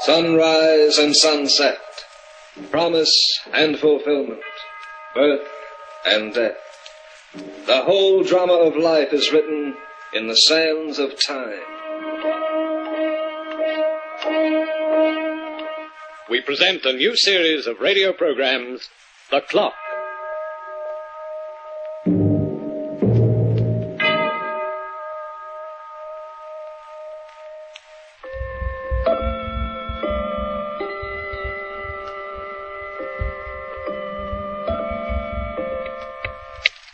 sunrise and sunset, promise and fulfillment, birth and death. The whole drama of life is written in the sands of time. We present a new series of radio programs, The Clock.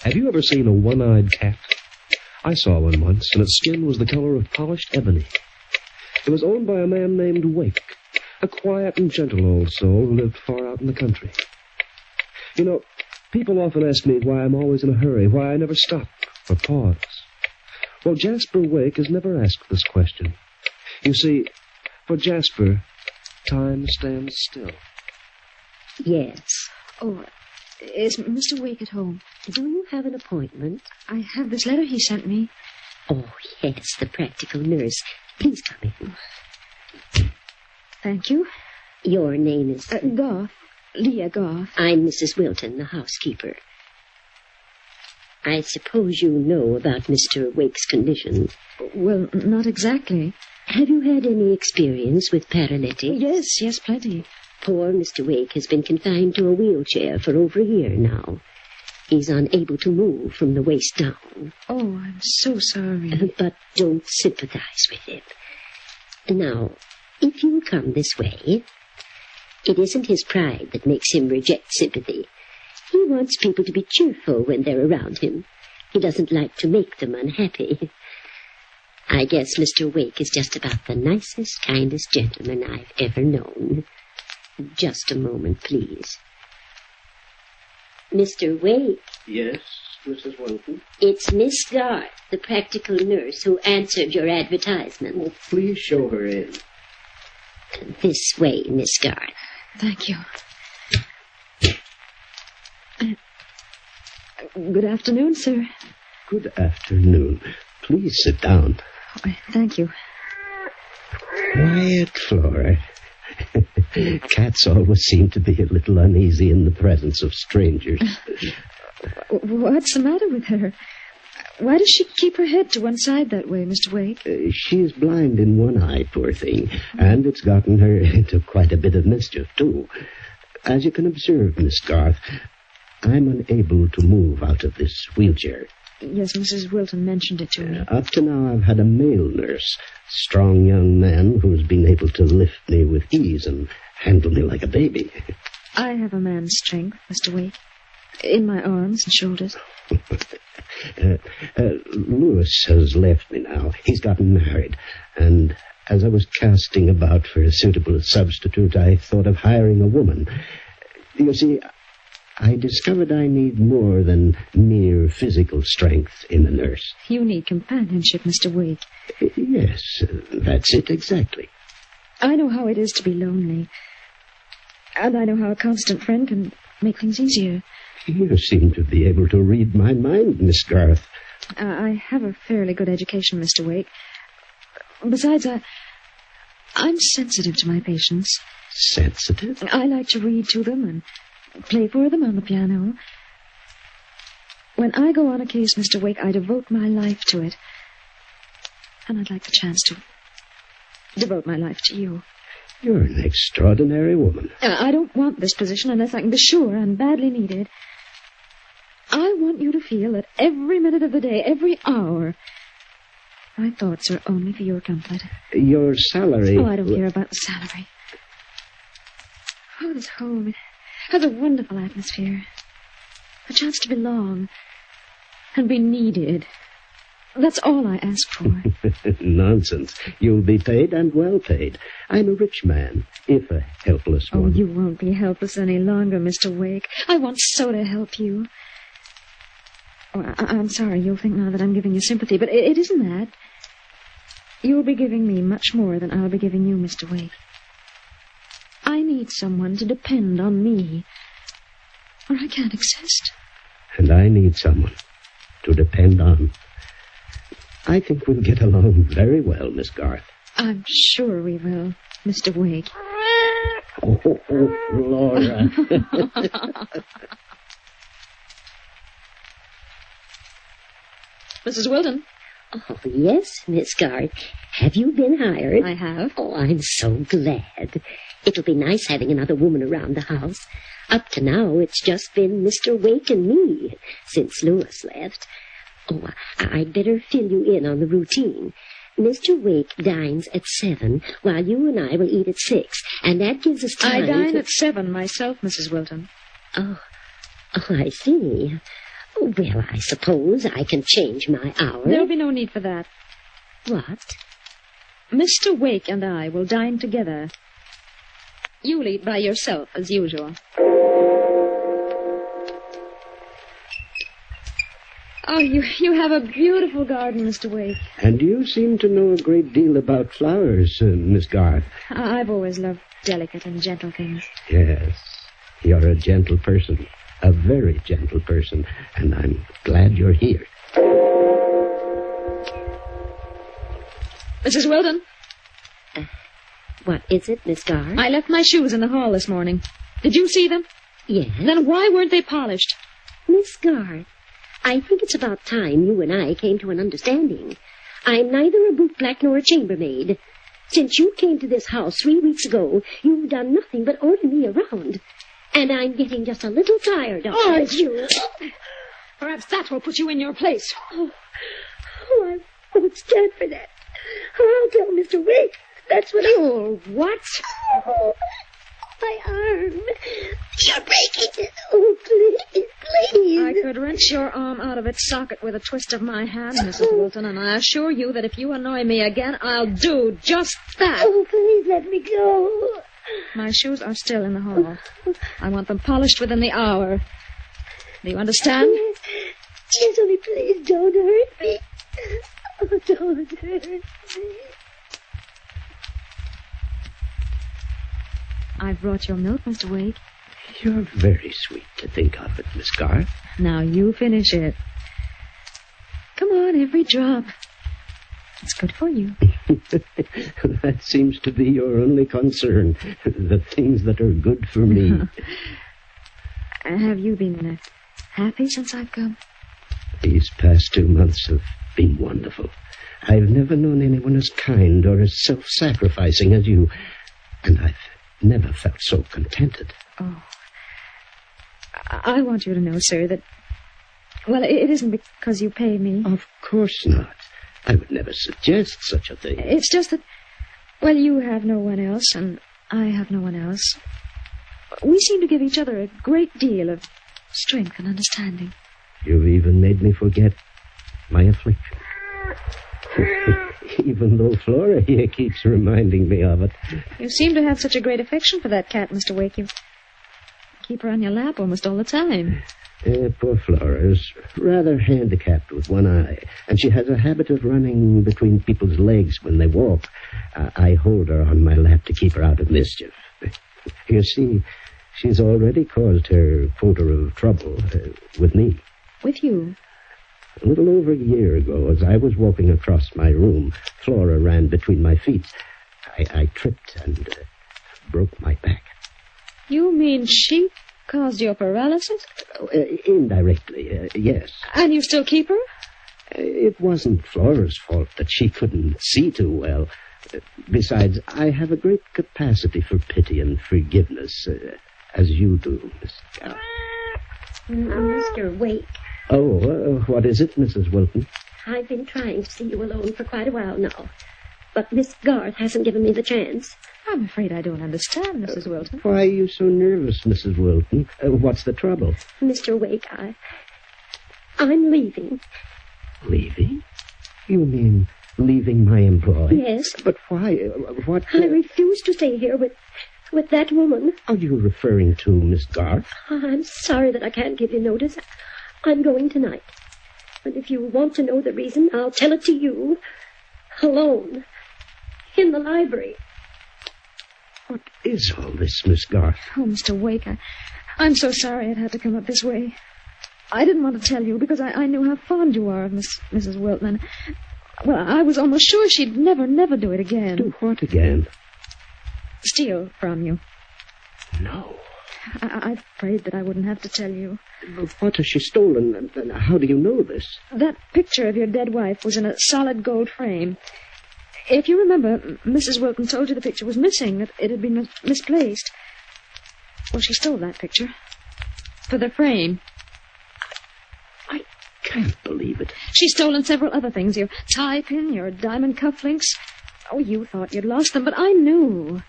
Have you ever seen a one-eyed cat? I saw one once, and its skin was the color of polished ebony. It was owned by a man named Wake, a quiet and gentle old soul who lived far out in the country. You know, people often ask me why I'm always in a hurry, why I never stop or pause. Well, Jasper Wake has never asked this question. You see, for Jasper, time stands still. Yes. Oh, is Mr. Wake at home? Do you have an appointment? I have this letter he sent me. Oh, yes, the practical nurse. Please come in. Thank you. Your name is... Goff. Leah Goff. I'm Mrs. Wilton, the housekeeper. I suppose you know about Mr. Wake's condition. Well, not exactly. Have you had any experience with paralytics? Yes, plenty. Poor Mr. Wake has been confined to a wheelchair for over a year now. He's unable to move from the waist down. Oh, I'm so sorry. But don't sympathize with him. Now, if you'll come this way, it isn't his pride that makes him reject sympathy. He wants people to be cheerful when they're around him. He doesn't like to make them unhappy. I guess Mr. Wake is just about the nicest, kindest gentleman I've ever known. Just a moment, please. Mr. Wake. Yes, Mrs. Wilton? It's Miss Garth, the practical nurse who answered your advertisement. Oh, please show her in. This way, Miss Garth. Thank you. Good afternoon, sir. Good afternoon. Please sit down. Oh, thank you. Quiet, Flora. Cats always seem to be a little uneasy in the presence of strangers. What's the matter with her? Why does she keep her head to one side that way, Mr. Wake? She's blind in one eye, poor thing, and it's gotten her into quite a bit of mischief, too. As you can observe, Miss Garth, I'm unable to move out of this wheelchair. Yes, Mrs. Wilton mentioned it to me. Up to now, I've had a male nurse, strong young man who's been able to lift me with ease and handle me like a baby. I have a man's strength, Mr. Wake, in my arms and shoulders. Lewis has left me now. He's gotten married, and as I was casting about for a suitable substitute, I thought of hiring a woman. You see, I discovered I need more than mere physical strength in a nurse. You need companionship, Mr. Wake. Yes, that's it exactly. I know how it is to be lonely. And I know how a constant friend can make things easier. You seem to be able to read my mind, Miss Garth. I have a fairly good education, Mr. Wake. Besides, I'm sensitive to my patients. Sensitive? I like to read to them and play for them on the piano. When I go on a case, Mr. Wake, I devote my life to it. And I'd like the chance to devote my life to you. You're an extraordinary woman. I don't want this position unless I can be sure I'm badly needed. I want you to feel that every minute of the day, every hour, my thoughts are only for your comfort. Your salary... Oh, I don't care about the salary. Oh, this home, it has a wonderful atmosphere. A chance to belong and be needed. That's all I ask for. Nonsense. You'll be paid and well paid. I'm a rich man, if a helpless one. Oh, you won't be helpless any longer, Mr. Wake. I want so to help you. Oh, I'm sorry you'll think now that I'm giving you sympathy, but it isn't that. You'll be giving me much more than I'll be giving you, Mr. Wake. I need someone to depend on me, or I can't exist. And I need someone to depend on. I think we'll get along very well, Miss Garth. I'm sure we will, Mr. Wake. Oh, Flora. Mrs. Wilton. Oh, yes, Miss Garth. Have you been hired? I have. Oh, I'm so glad. It'll be nice having another woman around the house. Up to now, it's just been Mr. Wake and me, since Louis left. Oh, I'd better fill you in on the routine. Mr. Wake dines at 7, while you and I will eat at 6, and that gives us time I dine at 7 myself, Mrs. Wilton. Oh, I see. Well, I suppose I can change my hour. There'll be no need for that. What? Mr. Wake and I will dine together. You'll eat by yourself, as usual. Oh, you have a beautiful garden, Mr. Wake. And you seem to know a great deal about flowers, Miss Garth. I've always loved delicate and gentle things. Yes, you're a gentle person. A very gentle person. And I'm glad you're here. Mrs. Wilton? What is it, Miss Garth? I left my shoes in the hall this morning. Did you see them? Yes. Then why weren't they polished? Miss Garth, I think it's about time you and I came to an understanding. I'm neither a bootblack nor a chambermaid. Since you came to this house 3 weeks ago, you've done nothing but order me around. And I'm getting just a little tired of it. You. Perhaps that will put you in your place. I won't stand for that. I'll tell Mr. Wake. That's what What? Oh, my arm. You're breaking it. Oh, please, please. I could wrench your arm out of its socket with a twist of my hand, Mrs. Wilton, and I assure you that if you annoy me again, I'll do just that. Oh, please let me go. My shoes are still in the hall. I want them polished within the hour. Do you understand? Yes, only please don't hurt me. Oh, don't hurt me. I've brought your milk, Mr. Wake. You're very sweet to think of it, Miss Garth. Now you finish it. Come on, every drop. It's good for you. That seems to be your only concern. The things that are good for me. Have you been happy since I've come? These past 2 months have been wonderful. I've never known anyone as kind or as self-sacrificing as you. And I've never felt so contented. Oh. I want you to know, sir, that... Well, it isn't because you pay me. Of course not. I would never suggest such a thing. It's just that... Well, you have no one else, and I have no one else. We seem to give each other a great deal of strength and understanding. You've even made me forget my affliction. Even though Flora here keeps reminding me of it. You seem to have such a great affection for that cat, Mr. Wake. You keep her on your lap almost all the time. Poor Flora is rather handicapped with one eye, and she has a habit of running between people's legs when they walk. I hold her on my lap to keep her out of mischief. You see, she's already caused her quota of trouble with me. With you? A little over a year ago, as I was walking across my room, Flora ran between my feet. I tripped and broke my back. You mean she caused your paralysis? Indirectly, yes. And you still keep her? It wasn't Flora's fault that she couldn't see too well. Besides, I have a great capacity for pity and forgiveness, as you do, Miss Garth. Mr. Wake. Oh, what is it, Mrs. Wilton? I've been trying to see you alone for quite a while now. But Miss Garth hasn't given me the chance. I'm afraid I don't understand, Mrs. Wilton. Why are you so nervous, Mrs. Wilton? What's the trouble? Mr. Wake, I'm leaving. Leaving? You mean leaving my employ? Yes. But why? What? I refuse to stay here with that woman. Are you referring to Miss Garth? I'm sorry that I can't give you notice. I'm going tonight. And if you want to know the reason, I'll tell it to you. Alone. In the library. What is all this, Miss Garth? Oh, Mr. Wake, I'm so sorry it had to come up this way. I didn't want to tell you because I knew how fond you are of Mrs. Wilton. Well, I was almost sure she'd never do it again. Do what again? Steal from you. No. I prayed that I wouldn't have to tell you. But what has she stolen, and how do you know this? That picture of your dead wife was in a solid gold frame. If you remember, Mrs. Wilton told you the picture was missing, that it had been misplaced. Well, she stole that picture. For the frame. I can't believe it. She's stolen several other things. Your tie pin, your diamond cufflinks. Oh, you thought you'd lost them, but I knew.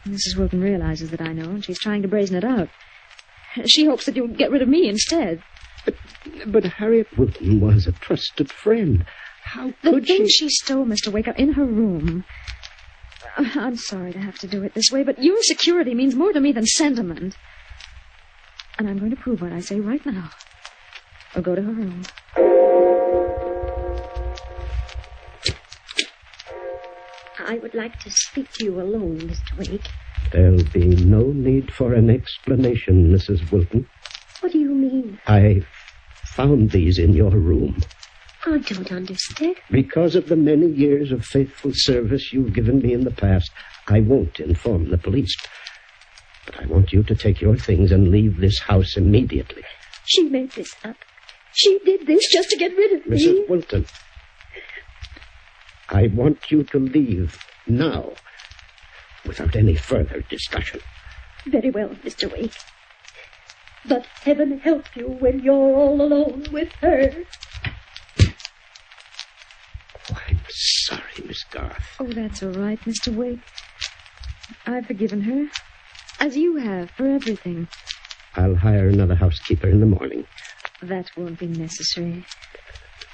Mrs. Wilton realizes that I know, and she's trying to brazen it out. She hopes that you'll get rid of me instead. But Harriet Wilton was a trusted friend. How could she... The thing she stole, Mr. Wake, are in her room. I'm sorry to have to do it this way, but your security means more to me than sentiment. And I'm going to prove what I say right now. I'll go to her room. I would like to speak to you alone, Mr. Wake. There'll be no need for an explanation, Mrs. Wilton. What do you mean? I found these in your room. I don't understand. Because of the many years of faithful service you've given me in the past, I won't inform the police. But I want you to take your things and leave this house immediately. She made this up. She did this just to get rid of me. Mrs. Wilton, I want you to leave now, without any further discussion. Very well, Mr. Wake. But heaven help you when you're all alone with her. Oh, I'm sorry, Miss Garth. Oh, that's all right, Mr. Wake. I've forgiven her, as you have, for everything. I'll hire another housekeeper in the morning. That won't be necessary.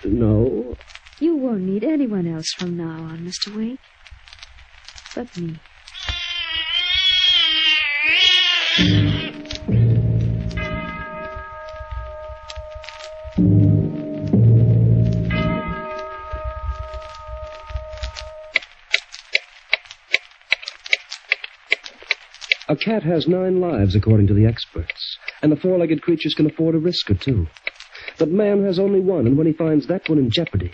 No? You won't need anyone else from now on, Mr. Wake. But me. A cat has 9 lives, according to the experts, and the 4-legged creatures can afford a risk or 2. But man has only one, and when he finds that one in jeopardy,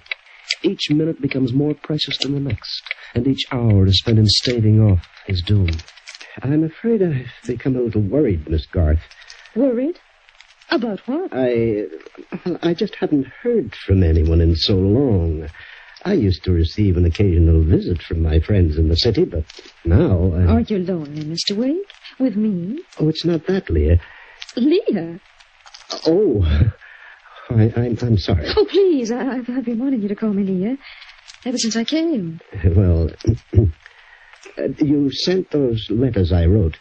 each minute becomes more precious than the next, and each hour is spent in staving off his doom. I'm afraid I've become a little worried, Miss Garth. Worried? About what? I just hadn't heard from anyone in so long. I used to receive an occasional visit from my friends in the city, but now... Are you lonely, Mr. Wake? With me? Oh, it's not that, Leah. Leah? Oh, I'm sorry. Oh, please, I've been wanting you to call me Leah ever since I came. Well, you sent those letters I wrote.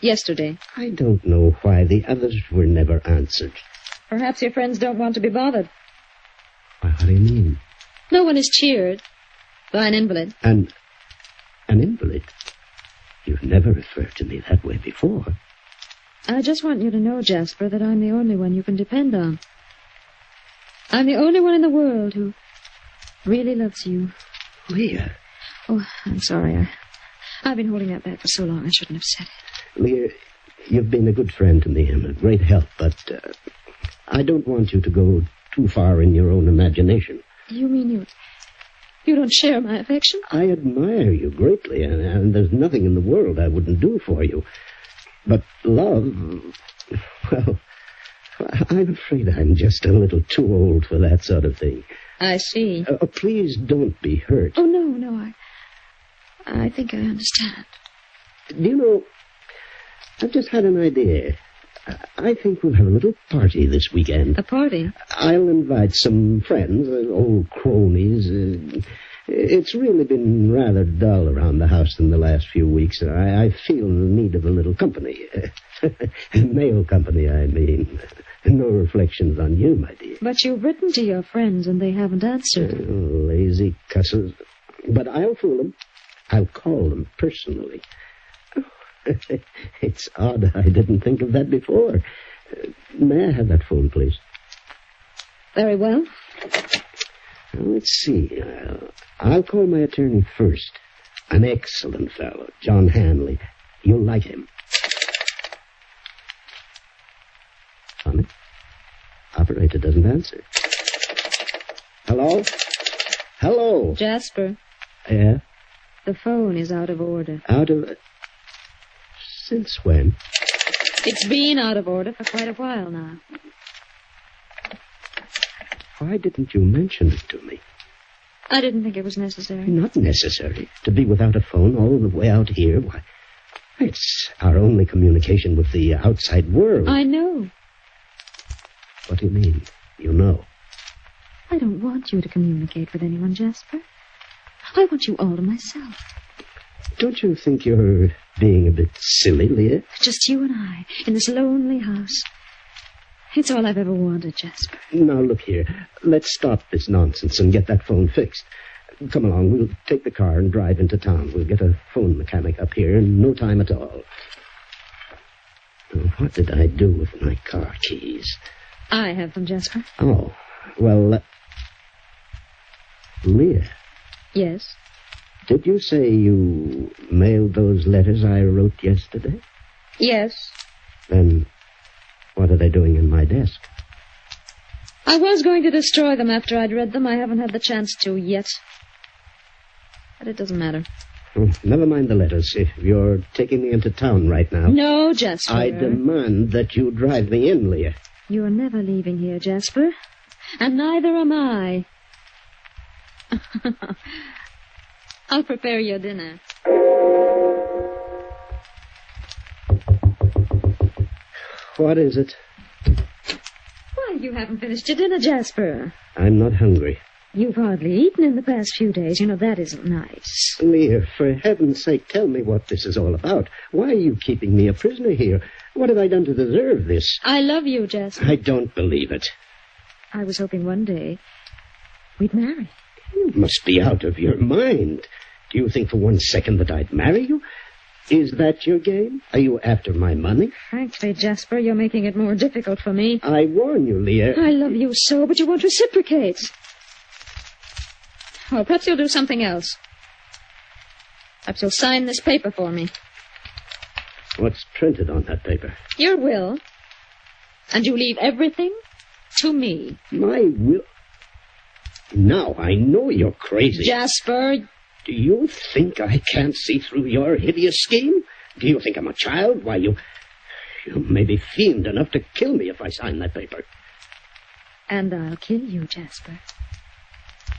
Yesterday. I don't know why the others were never answered. Perhaps your friends don't want to be bothered. What do you mean? No one is cheered by an invalid. An invalid? You've never referred to me that way before. I just want you to know, Jasper, that I'm the only one you can depend on. I'm the only one in the world who really loves you. Leah. Oh, I'm sorry. I've been holding that back for so long, I shouldn't have said it. Leah, you've been a good friend to me and a great help, but I don't want you to go too far in your own imagination. You mean you don't share my affection? I admire you greatly, and there's nothing in the world I wouldn't do for you. But love, well, I'm afraid I'm just a little too old for that sort of thing. I see. Please don't be hurt. Oh, no, I think I understand. Do you know, I've just had an idea. I think we'll have a little party this weekend. A party? I'll invite some friends, old cronies. It's really been rather dull around the house in the last few weeks. I feel the need of a little company. Male company, I mean. No reflections on you, my dear. But you've written to your friends and they haven't answered. Lazy cusses. But I'll fool them. I'll call them personally. It's odd I didn't think of that before. May I have that phone, please? Very well. Let's see. I'll call my attorney first. An excellent fellow, John Hanley. You'll like him. Funny. Operator doesn't answer. Hello? Hello? Jasper, Yeah? the phone is out of order. Out of... Since when? It's been out of order for quite a while now. Why didn't you mention it to me? I didn't think it was necessary. Not necessary. To be without a phone all the way out here, why, it's our only communication with the outside world. I know. What do you mean? You know. I don't want you to communicate with anyone, Jasper. I want you all to myself. Don't you think you're being a bit silly, Leah? Just you and I, in this lonely house. It's all I've ever wanted, Jasper. Now, look here. Let's stop this nonsense and get that phone fixed. Come along. We'll take the car and drive into town. We'll get a phone mechanic up here in no time at all. Now, what did I do with my car keys? I have them, Jasper. Oh, well, Leah, Yes. did you say you mailed those letters I wrote yesterday? Yes. Then what are they doing in my desk? I was going to destroy them after I'd read them. I haven't had the chance to yet. But it doesn't matter. Oh, never mind the letters. If you're taking me into town right now... No, Jasper. I demand that you drive me in, Leah. You're never leaving here, Jasper. And neither am I. I'll prepare your dinner. What is it? Why, you haven't finished your dinner, Jasper. I'm not hungry. You've hardly eaten in the past few days. You know, that isn't nice. Leah, for heaven's sake, tell me what this is all about. Why are you keeping me a prisoner here? What have I done to deserve this? I love you, Jasper. I don't believe it. I was hoping one day we'd marry. You must be out of your mind. Do you think for 1 second that I'd marry you? Is that your game? Are you after my money? Frankly, Jasper, you're making it more difficult for me. I warn you, Leah. I love you so, but you won't reciprocate. Well, perhaps you'll do something else. Perhaps you'll sign this paper for me. What's printed on that paper? Your will. And you leave everything to me. My will? Now, I know you're crazy. Jasper. Do you think I can't see through your hideous scheme? Do you think I'm a child? Why, you may be fiend enough to kill me if I sign that paper. And I'll kill you, Jasper.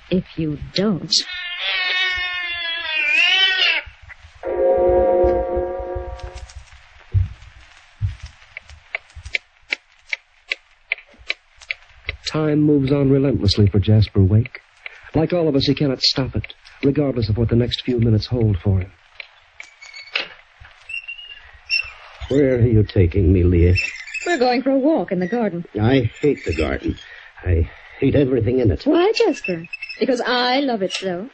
If you don't. Time moves on relentlessly for Jasper Wake. Like all of us, he cannot stop it, regardless of what the next few minutes hold for him. Where are you taking me, Leah? We're going for a walk in the garden. I hate the garden. I hate everything in it. Why, Jasper? Because I love it so.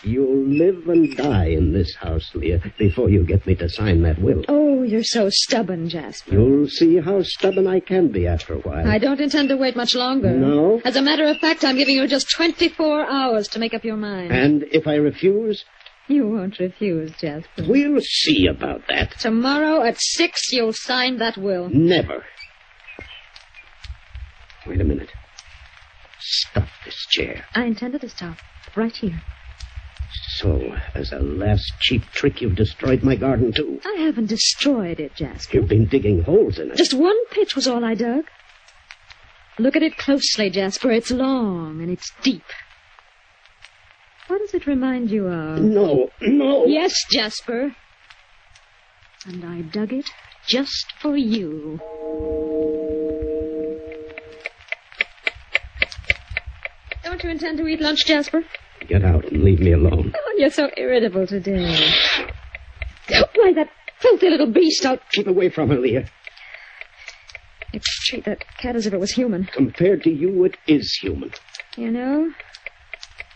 You'll live and die in this house, Leah, before you get me to sign that will. Oh, you're so stubborn, Jasper. You'll see how stubborn I can be after a while. I don't intend to wait much longer. No? As a matter of fact, I'm giving you just 24 hours to make up your mind. And if I refuse? You won't refuse, Jasper. We'll see about that. Tomorrow at 6, you'll sign that will. Never. Wait a minute. Stop this chair. I intended to stop right here. So, as a last cheap trick, you've destroyed my garden, too. I haven't destroyed it, Jasper. You've been digging holes in it. Just one pitch was all I dug. Look at it closely, Jasper. It's long and it's deep. What does it remind you of? No. Yes, Jasper. And I dug it just for you. Don't you intend to eat lunch, Jasper? Get out and leave me alone. Oh, you're so irritable today. Why, that filthy little beast. I'll Keep away from her, Leah. You treat that cat as if it was human. Compared to you, it is human. You know,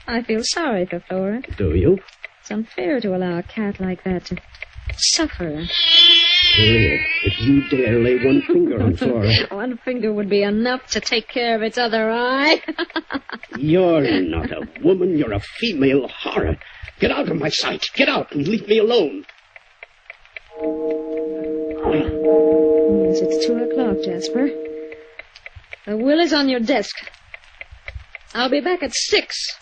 I feel sorry for Flora. Do you? It's unfair to allow a cat like that to suffer. Leah, if you dare lay one finger on Flora... One finger would be enough to take care of its other eye. You're not a woman, you're a female horror. Get out of my sight. Get out and leave me alone. Yes, it's 2 o'clock, Jasper. The will is on your desk. I'll be back at 6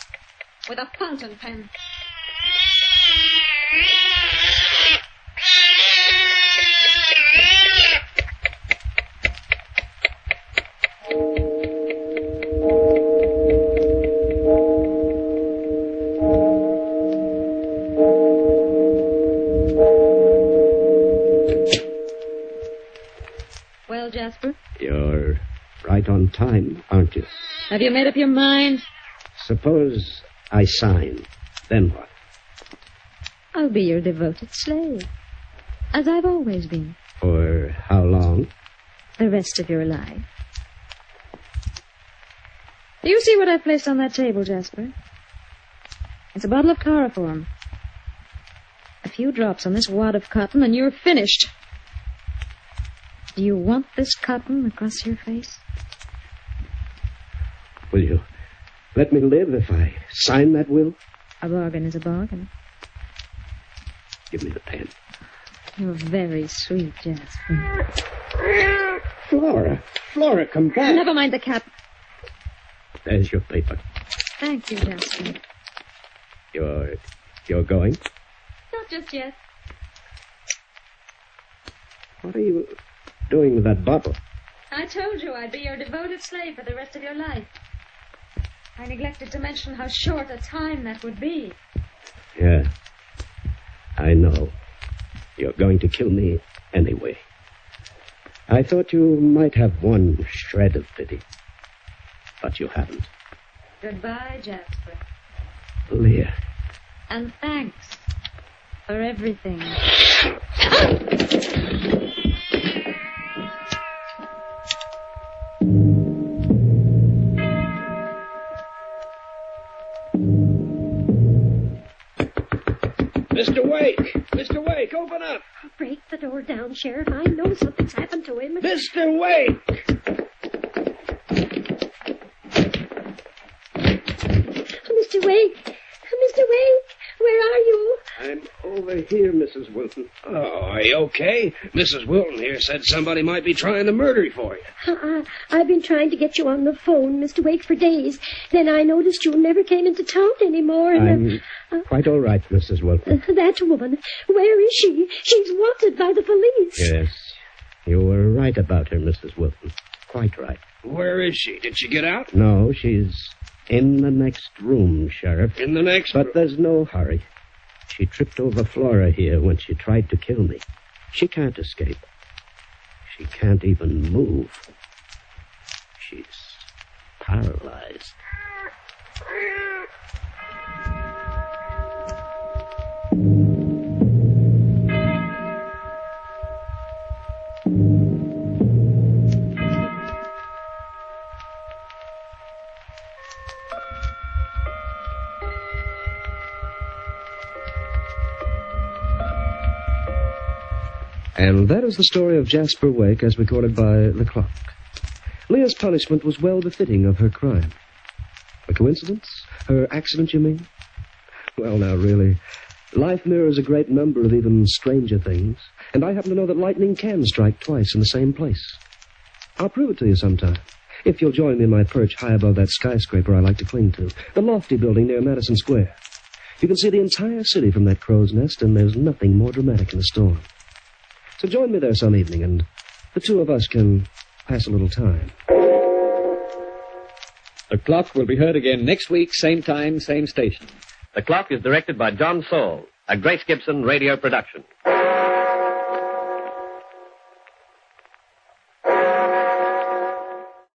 with a fountain pen. Well, Jasper? You're right on time, aren't you? Have you made up your mind? Suppose I sign. Then what? I'll be your devoted slave, as I've always been. For how long? The rest of your life. Do you see what I've placed on that table, Jasper? It's a bottle of chloroform. A few drops on this wad of cotton, and you're finished. Do you want this cotton across your face? Will you let me live if I sign that will? A bargain is a bargain. Give me the pen. You're very sweet, Jasper. Flora, come back. Never mind the cap. There's your paper. Thank you, Jasper. You're going? Not just yet. What are you doing with that bottle? I told you I'd be your devoted slave for the rest of your life. I neglected to mention how short a time that would be. Yeah, I know. You're going to kill me anyway. I thought you might have one shred of pity, but you haven't. Goodbye, Jasper. Leah. And thanks for everything. Mr. Wake, open up! Break the door down, Sheriff. I know something's happened to him. Mr. Wake! Mr. Wake! Mr. Wake! Where are you? I'm over here, Mrs. Wilton. Oh, are you okay? Mrs. Wilton here said somebody might be trying to murder you for you. I've been trying to get you on the phone, Mr. Wake, for days. Then I noticed you never came into town anymore. And, I'm quite all right, Mrs. Wilton. That woman, where is she? She's wanted by the police. Yes, you were right about her, Mrs. Wilton. Quite right. Where is she? Did she get out? No, she's in the next room, Sheriff. In the next But room? there's no hurry. She tripped over Flora here when she tried to kill me. She can't escape. She can't even move. She's paralyzed. And that is the story of Jasper Wake as recorded by the clock. Leah's punishment was well befitting of her crime. A coincidence? Her accident, you mean? Well, now, really, life mirrors a great number of even stranger things, and I happen to know that lightning can strike twice in the same place. I'll prove it to you sometime, if you'll join me in my perch high above that skyscraper I like to cling to, the lofty building near Madison Square. You can see the entire city from that crow's nest, and there's nothing more dramatic in the storm. So join me there some evening, and the two of us can pass a little time. The Clock will be heard again next week, same time, same station. The Clock is directed by John Saul, a Grace Gibson radio production.